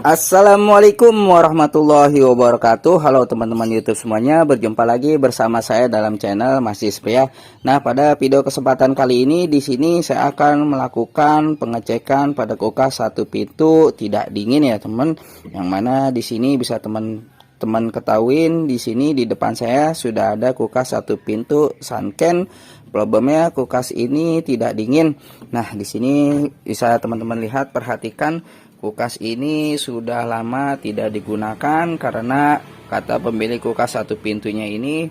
Assalamualaikum warahmatullahi wabarakatuh. Halo teman-teman YouTube semuanya, berjumpa lagi bersama saya dalam channel Mas Ispa. Nah, pada video kesempatan kali ini di sini saya akan melakukan pengecekan pada kulkas satu pintu tidak dingin ya, teman. Yang mana di sini bisa teman-teman ketahuin, di sini di depan saya sudah ada kulkas satu pintu Sanken. Problemnya kulkas ini tidak dingin. Nah, di sini bisa teman-teman lihat, perhatikan. Kulkas ini sudah lama tidak digunakan karena kata pemilik kulkas satu pintunya ini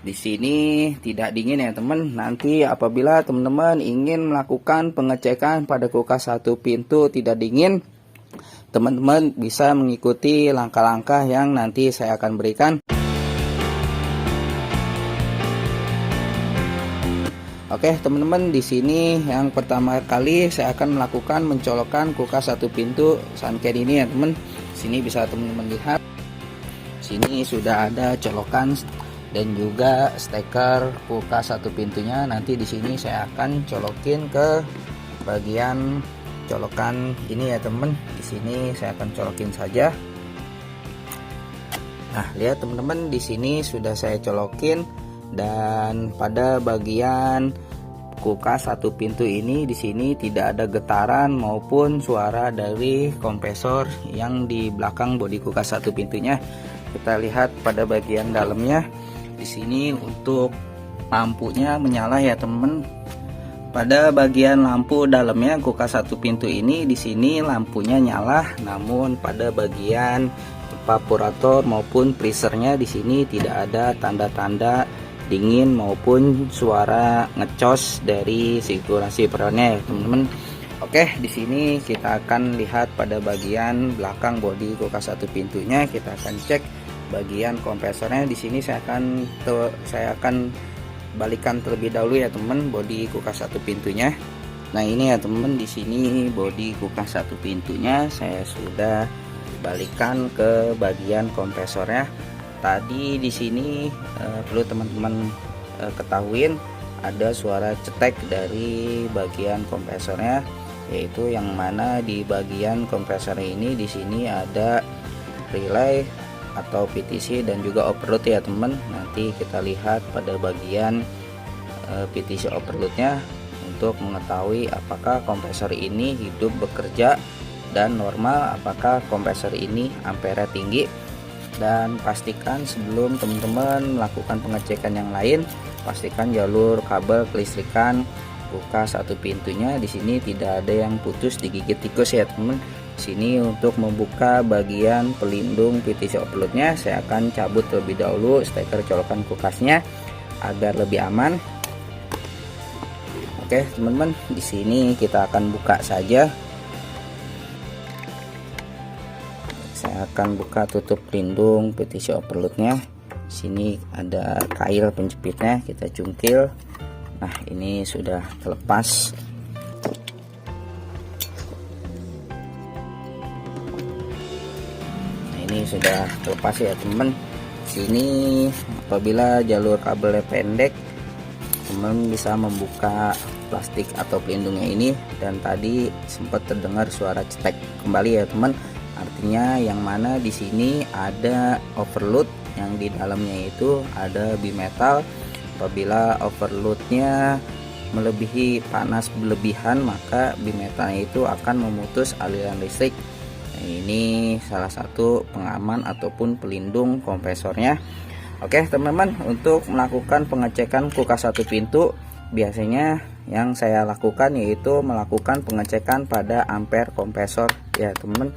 di sini tidak dingin ya teman. Nanti apabila teman-teman ingin melakukan pengecekan pada kulkas satu pintu tidak dingin, teman-teman bisa mengikuti langkah-langkah yang nanti saya akan berikan. Oke teman-teman, di sini yang pertama kali saya akan melakukan mencolokkan kulkas satu pintu Sanken ini ya teman. Sini bisa teman-teman lihat. Sini sudah ada colokan dan juga steker kulkas satu pintunya. Nanti di sini saya akan colokin ke bagian colokan ini ya teman. Di sini saya akan colokin saja. Nah, lihat teman-teman, di sini sudah saya colokin. Dan pada bagian kulkas satu pintu ini di sini tidak ada getaran maupun suara dari kompresor yang di belakang bodi kulkas satu pintunya. Kita lihat pada bagian dalamnya. Di sini untuk lampunya menyala ya teman. Pada bagian lampu dalamnya kulkas satu pintu ini di sini lampunya nyala, namun pada bagian evaporator maupun freezernya di sini tidak ada tanda-tanda dingin maupun suara ngecos dari sirkulasi peronnya ya teman-teman. Oke, di sini kita akan lihat pada bagian belakang bodi kulkas satu pintunya. Kita akan cek bagian kompresornya. Di sini saya akan balikan terlebih dahulu ya teman, bodi kulkas satu pintunya. Nah, ini ya teman, di sini bodi kulkas satu pintunya saya sudah balikan ke bagian kompresornya. Tadi di sini perlu teman-teman ketahuin ada suara cetek dari bagian kompresornya, yaitu yang mana di bagian kompresor ini di sini ada relay atau PTC dan juga overload ya teman. Nanti kita lihat pada bagian PTC overloadnya untuk mengetahui apakah kompresor ini hidup bekerja dan normal, apakah kompresor ini ampere tinggi. Dan pastikan sebelum teman-teman melakukan pengecekan yang lain, pastikan jalur kabel kelistrikan kulkas satu pintunya di sini tidak ada yang putus digigit tikus ya teman. Sini untuk membuka bagian pelindung PTC overloadnya, saya akan cabut terlebih dahulu steker colokan kulkasnya agar lebih aman. Oke teman-teman, di sini kita akan buka saja. Saya akan buka tutup pelindung PTC overloadnya. Sini ada kail penjepitnya, kita cungkil. Nah, ini sudah terlepas. Nah, ini sudah terlepas ya teman. Sini apabila jalur kabelnya pendek, teman bisa membuka plastik atau pelindungnya ini. Dan tadi sempat terdengar suara cetek kembali ya teman. Artinya yang mana di sini ada overload, yang di dalamnya itu ada bimetal. Apabila overloadnya melebihi panas berlebihan, maka bimetalnya itu akan memutus aliran listrik. Nah, ini salah satu pengaman ataupun pelindung kompresornya. Oke teman-teman, untuk melakukan pengecekan kulkas satu pintu, biasanya yang saya lakukan yaitu melakukan pengecekan pada ampere kompresor ya teman.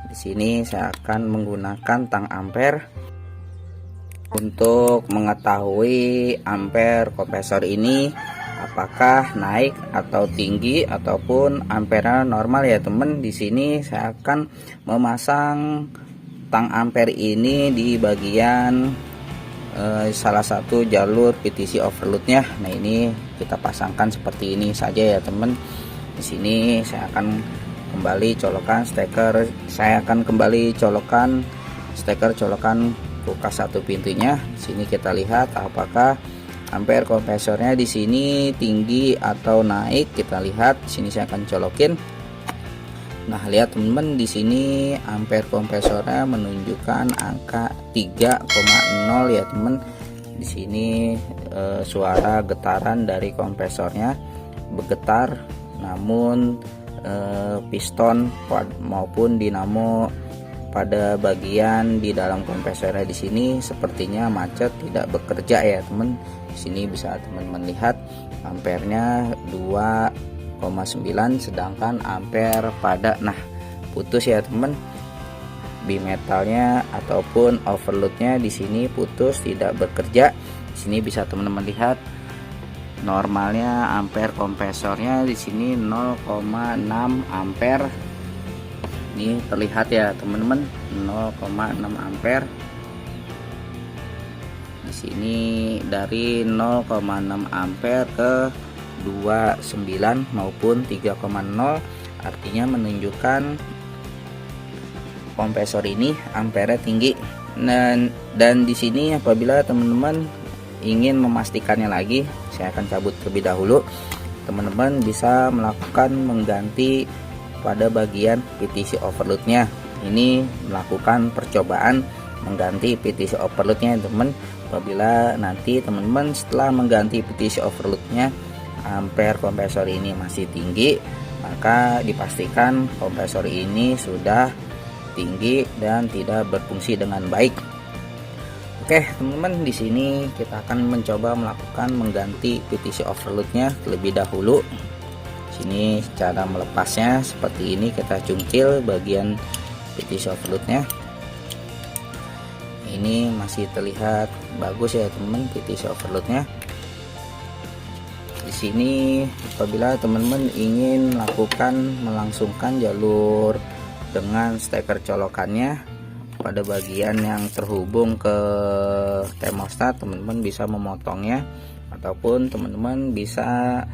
Di sini saya akan menggunakan tang ampere untuk mengetahui ampere kompresor ini apakah naik atau tinggi ataupun ampere normal ya teman. Di sini saya akan memasang tang ampere ini di bagian salah satu jalur PTC overloadnya. Nah, ini kita pasangkan seperti ini saja ya teman. Di sini saya akan kembali colokan steker, steker colokan kulkas satu pintunya. Sini kita lihat apakah ampere kompresornya di sini tinggi atau naik. Kita lihat, sini saya akan colokin. Nah, lihat teman-teman, di sini ampere kompresornya menunjukkan angka 3,0 ya teman. Di sini suara getaran dari kompresornya bergetar, namun piston maupun dinamo pada bagian di dalam kompresornya di sini sepertinya macet, tidak bekerja ya teman. Di sini bisa teman-teman lihat ampernya 2,9, sedangkan ampere pada putus ya teman. Bimetalnya ataupun overloadnya di sini putus, tidak bekerja. Di sini bisa teman-teman lihat normalnya ampere kompresornya di sini 0,6 ampere. Ini terlihat ya teman-teman, 0,6 ampere. Di sini dari 0,6 ampere ke 29 maupun 3,0, artinya menunjukkan kompresor ini ampere tinggi. Dan di sini apabila teman-teman ingin memastikannya lagi, saya akan cabut terlebih dahulu. Teman-teman bisa melakukan mengganti pada bagian PTC overloadnya. Ini melakukan percobaan mengganti PTC overloadnya teman. Apabila nanti teman-teman setelah mengganti PTC overloadnya ampere kompresor ini masih tinggi, maka dipastikan kompresor ini sudah tinggi dan tidak berfungsi dengan baik. Oke teman-teman, di sini kita akan mencoba melakukan mengganti PTC overloadnya terlebih dahulu. Sini cara melepasnya seperti ini, kita cungkil bagian PTC overloadnya. Ini masih terlihat bagus ya teman-teman PTC overloadnya. Di sini apabila teman-teman ingin melangsungkan jalur dengan steker colokannya pada bagian yang terhubung ke termostat, teman-teman bisa memotongnya ataupun teman-teman bisa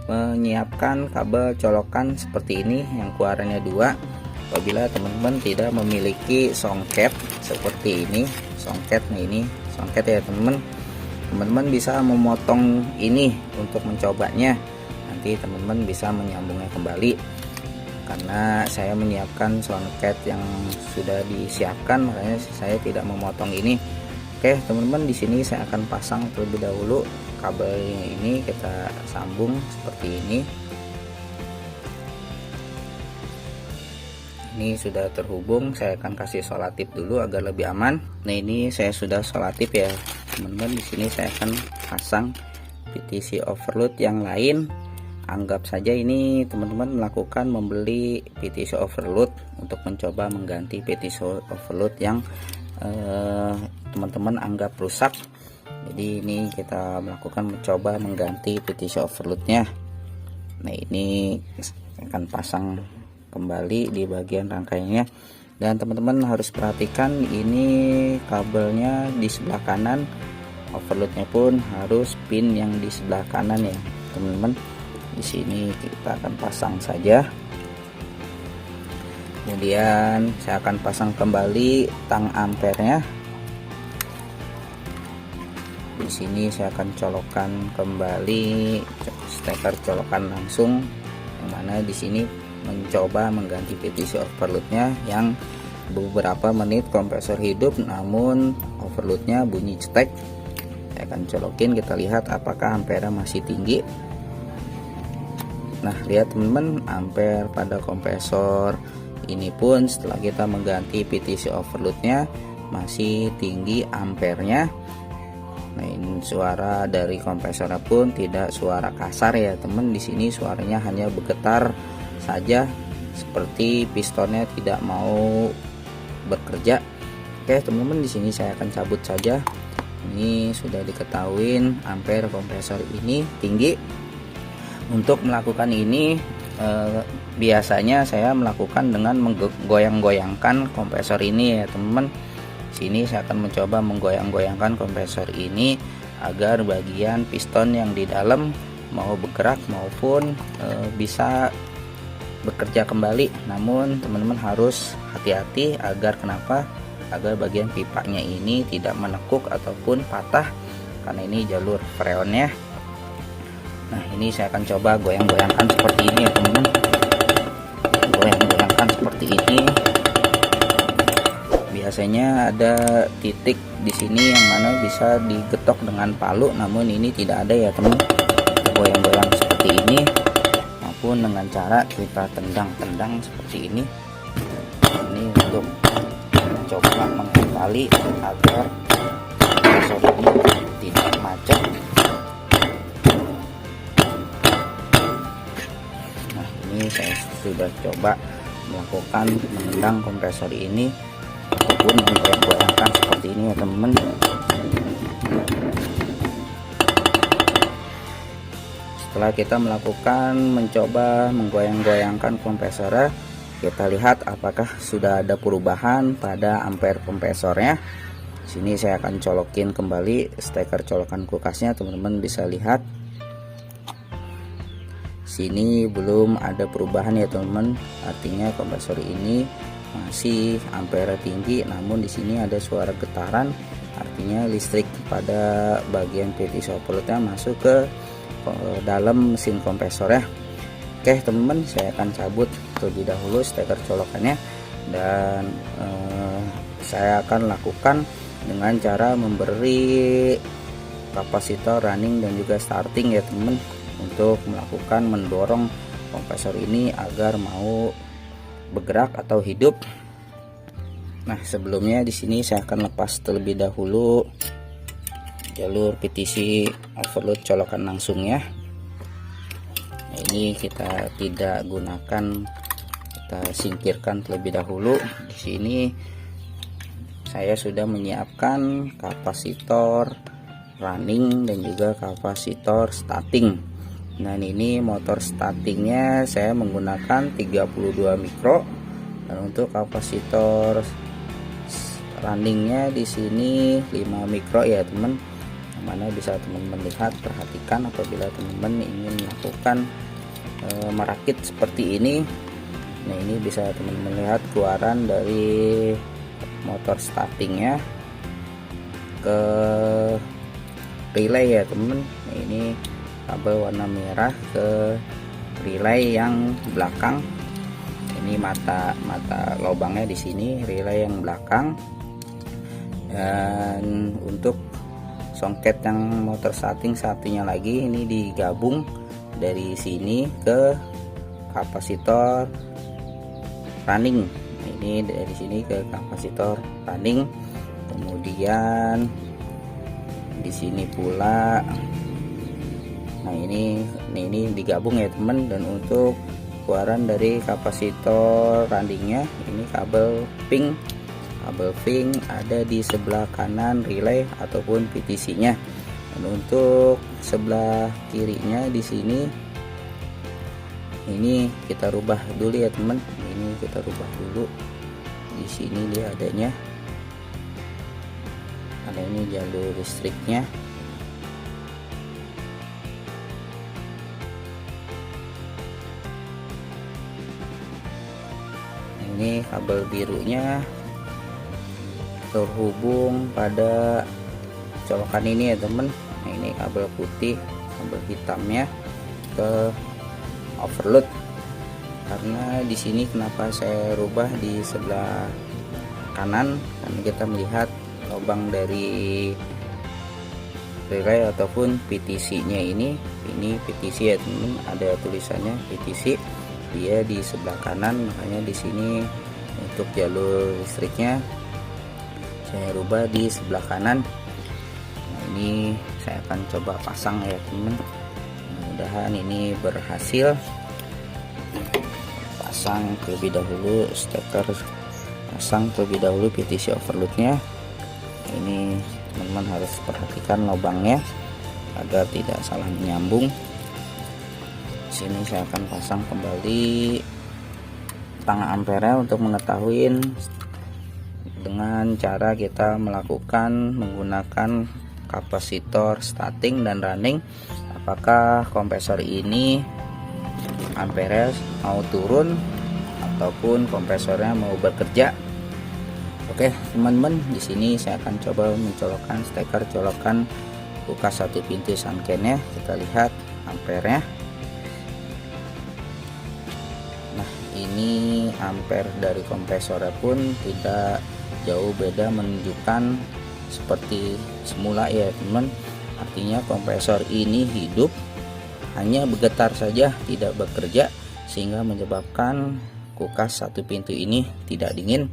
menyiapkan kabel colokan seperti ini yang keluarannya 2. Apabila teman-teman tidak memiliki songket seperti ini, songket ya teman-teman bisa memotong ini untuk mencobanya. Nanti teman-teman bisa menyambungnya kembali, karena saya menyiapkan songket yang sudah disiapkan, makanya saya tidak memotong ini. Oke teman-teman, di sini saya akan pasang terlebih dahulu kabelnya. Ini kita sambung seperti ini. Ini sudah terhubung, saya akan kasih solatif dulu agar lebih aman. Nah ini saya sudah solatif ya teman-teman. Di sini saya akan pasang PTC overload yang lain. Anggap saja ini teman-teman melakukan membeli PTC overload untuk mencoba mengganti PTC overload yang teman-teman anggap rusak. Jadi ini kita mencoba mengganti PTC overloadnya. Nah ini akan pasang kembali di bagian rangkaiannya, dan teman-teman harus perhatikan ini kabelnya di sebelah kanan, overloadnya pun harus pin yang di sebelah kanan ya teman-teman. Di sini kita akan pasang saja. Kemudian saya akan pasang kembali tang ampernya. Di sini saya akan colokkan kembali steker colokan langsung, yang mana di sini mencoba mengganti PTC overloadnya yang beberapa menit kompresor hidup namun overloadnya bunyi cetek. Saya akan colokin, kita lihat apakah ampere masih tinggi. Nah lihat teman-teman, ampere pada kompresor ini pun setelah kita mengganti PTC overloadnya masih tinggi ampernya. Nah ini suara dari kompresornya pun tidak suara kasar ya teman. Di sini suaranya hanya bergetar saja, seperti pistonnya tidak mau bekerja. Oke teman-teman, di sini saya akan cabut saja. Ini sudah diketahui ampere kompresor ini tinggi. Untuk melakukan ini biasanya saya melakukan dengan menggoyang-goyangkan kompresor ini ya teman-teman. Sini saya akan mencoba menggoyang-goyangkan kompresor ini agar bagian piston yang di dalam mau bergerak maupun bisa bekerja kembali. Namun teman-teman harus hati-hati agar bagian pipanya ini tidak menekuk ataupun patah, karena ini jalur freonnya. Nah ini saya akan coba goyang-goyangkan seperti ini ya teman-teman, goyang-goyangkan biasanya ada titik di sini yang mana bisa digetok dengan palu, namun ini tidak ada ya teman. Kita goyang-goyang seperti ini maupun dengan cara kita tendang-tendang seperti ini. Ini untuk coba mengembali agar kompresor ini tidak macet. Nah, ini saya sudah coba melakukan menendang kompresor ini ataupun menggoyang-goyangkan seperti ini ya teman. Setelah kita melakukan mencoba menggoyang-goyangkan kompresornya, kita lihat apakah sudah ada perubahan pada ampere kompresornya. Sini saya akan colokin kembali steker colokan kulkasnya, teman-teman bisa lihat. Sini belum ada perubahan ya teman-teman, artinya kompresor ini masih ampere tinggi, namun di sini ada suara getaran, artinya listrik pada bagian PTC overloadnya masuk ke dalam mesin kompresor ya. Oke teman-teman, saya akan cabut terlebih dahulu steker colokannya, dan saya akan lakukan dengan cara memberi kapasitor running dan juga starting ya teman, untuk melakukan mendorong kompresor ini agar mau bergerak atau hidup. Nah, sebelumnya di sini saya akan lepas terlebih dahulu jalur PTC overload colokan langsungnya. Nah, ini kita tidak gunakan, kita singkirkan terlebih dahulu. Di sini saya sudah menyiapkan kapasitor running dan juga kapasitor starting. Nah, ini motor startingnya saya menggunakan 32 mikro, dan untuk kapasitor runningnya di sini 5 mikro ya teman. Yang mana bisa teman-teman lihat, perhatikan apabila teman-teman ingin melakukan merakit seperti ini. Nah, ini bisa teman-teman lihat keluaran dari motor startingnya ke relay ya teman. Nah, ini kabel warna merah ke relay yang belakang. Ini mata lubangnya di sini, relay yang belakang. Dan untuk songket yang motor starting satunya lagi ini digabung dari sini ke kapasitor running. Ini dari sini ke kapasitor running, kemudian di sini pula. Nah, ini digabung ya teman. Dan untuk keluaran dari kapasitor runningnya ini kabel pink ada di sebelah kanan relay ataupun PTC nya. Dan untuk sebelah kirinya di sini ini kita rubah dulu ya teman. Ini kita rubah dulu, di sini dia adanya, ada ini jalur listriknya. Ini kabel birunya terhubung pada colokan ini ya teman. Nah, ini kabel putih, kabel hitamnya ke overload. Karena di sini kenapa saya rubah di sebelah kanan, karena kita melihat lubang dari relay ataupun PTC-nya ini PTC ya teman, ada tulisannya PTC, dia di sebelah kanan, makanya di sini untuk jalur listriknya saya rubah di sebelah kanan. Nah, ini saya akan coba pasang ya teman, mudah-mudahan ini berhasil. Pasang terlebih dahulu steker, pasang terlebih dahulu PTC overloadnya. Ini teman-teman harus perhatikan lubangnya agar tidak salah menyambung. Sini saya akan pasang kembali tangga ampere untuk mengetahui dengan cara kita melakukan menggunakan kapasitor starting dan running, apakah kompresor ini ampere mau turun ataupun kompresornya mau bekerja. Oke teman-teman, di sini saya akan coba mencolokkan steker colokan kulkas satu pintu Sanken-nya. Kita lihat ampernya. Nah, ini ampere dari kompresornya pun tidak jauh beda, menunjukkan seperti semula ya teman. Artinya kompresor ini hidup, hanya bergetar saja, tidak bekerja, sehingga menyebabkan kulkas satu pintu ini tidak dingin.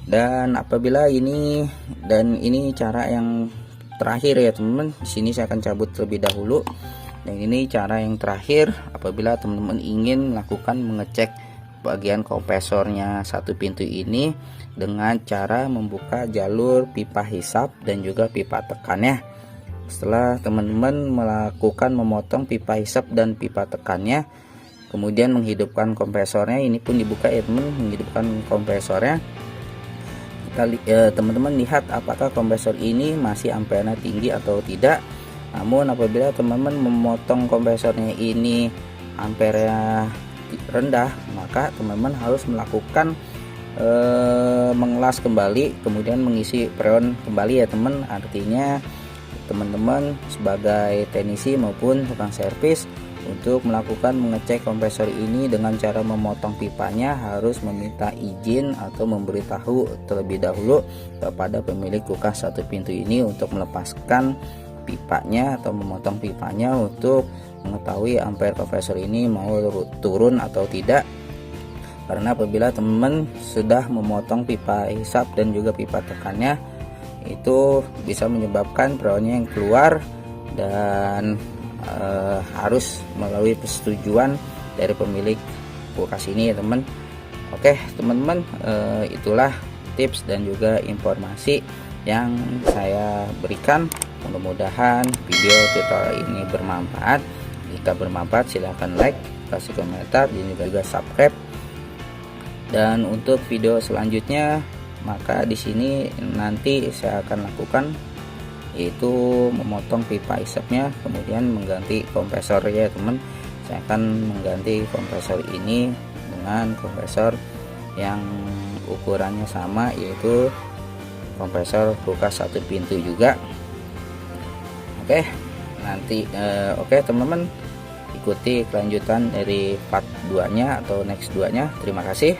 Dan apabila ini cara yang terakhir ya teman-teman, di sini saya akan cabut terlebih dahulu. Dan ini cara yang terakhir apabila teman-teman ingin melakukan mengecek bagian kompresornya satu pintu ini dengan cara membuka jalur pipa hisap dan juga pipa tekannya. Setelah teman-teman melakukan memotong pipa hisap dan pipa tekannya, kemudian menghidupkan kompresornya, ini pun dibuka ya teman, menghidupkan kompresornya. Teman-teman lihat apakah kompresor ini masih ampernya tinggi atau tidak. Namun apabila teman-teman memotong kompresornya ini ampernya rendah, maka teman-teman harus melakukan mengelas kembali, kemudian mengisi freon kembali ya teman. Artinya teman-teman sebagai teknisi maupun tukang servis untuk melakukan mengecek kompresor ini dengan cara memotong pipanya harus meminta izin atau memberitahu terlebih dahulu kepada pemilik kulkas satu pintu ini untuk melepaskan pipanya atau memotong pipanya untuk mengetahui ampere kompresor ini mau turun atau tidak. Karena apabila teman sudah memotong pipa hisap dan juga pipa tekannya, itu bisa menyebabkan freonnya yang keluar dan harus melalui persetujuan dari pemilik kulkas ini ya teman. Oke teman-teman, itulah tips dan juga informasi yang saya berikan. Mudah-mudahan video tutorial ini bermanfaat. Jika bermanfaat silahkan like, kasih komentar, dan juga subscribe. Dan untuk video selanjutnya, maka di sini nanti saya akan lakukan yaitu memotong pipa hisapnya, kemudian mengganti kompresor ya teman. Saya akan mengganti kompresor ini dengan kompresor yang ukurannya sama, yaitu kompresor kulkas satu pintu juga. Oke, nanti oke teman-teman, ikuti kelanjutan dari part 2 nya atau next 2 nya. Terima kasih.